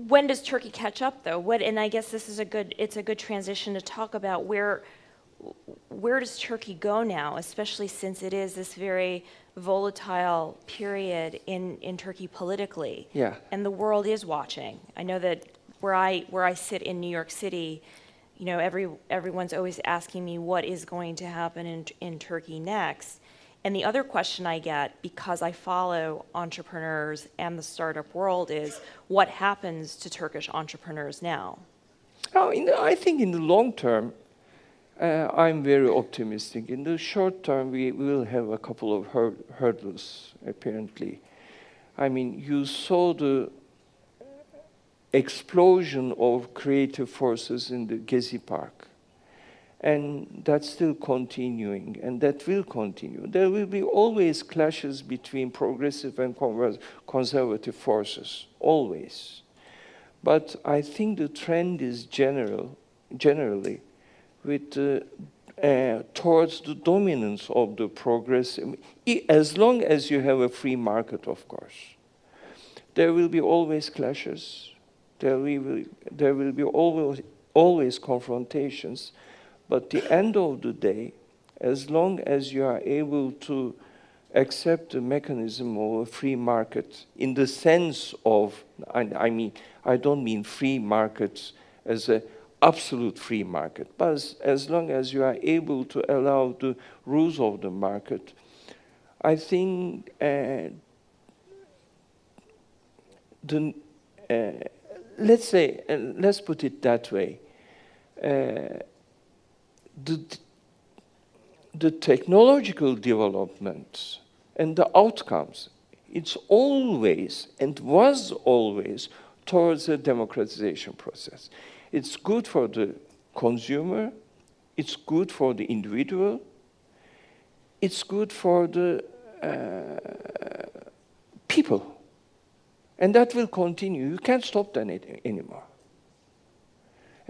when does Turkey catch up, though? And I guess this is it's a good transition to talk about where does Turkey go now, especially since it is this very volatile period in Turkey politically. Yeah. And the world is watching. I know that where I sit in New York City, you know, everyone's always asking me what is going to happen in Turkey next. And the other question I get, because I follow entrepreneurs and the startup world, is what happens to Turkish entrepreneurs now? Oh, I think in the long term, I'm very optimistic. In the short term, we will have a couple of hurdles, apparently. I mean, you saw the explosion of creative forces in the Gezi Park. And that's still continuing, and that will continue. There will be always clashes between progressive and conservative forces, always. But I think the trend is generally with towards the dominance of the progressive, as long as you have a free market, of course. There will be always clashes. There will be always confrontations. But the end of the day, as long as you are able to accept the mechanism of a free market in the sense of, I mean, I don't mean free markets as an absolute free market, but as long as you are able to allow the rules of the market, I think let's put it that way. The technological developments and the outcomes, it's always and was always towards a democratization process. It's good for the consumer, it's good for the individual, it's good for the people. And that will continue. You can't stop that anymore.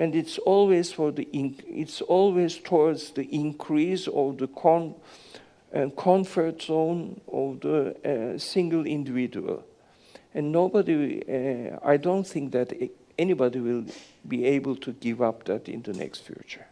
And it's always it's always towards the increase of the comfort zone of the single individual. And I don't think that anybody will be able to give up that in the next future.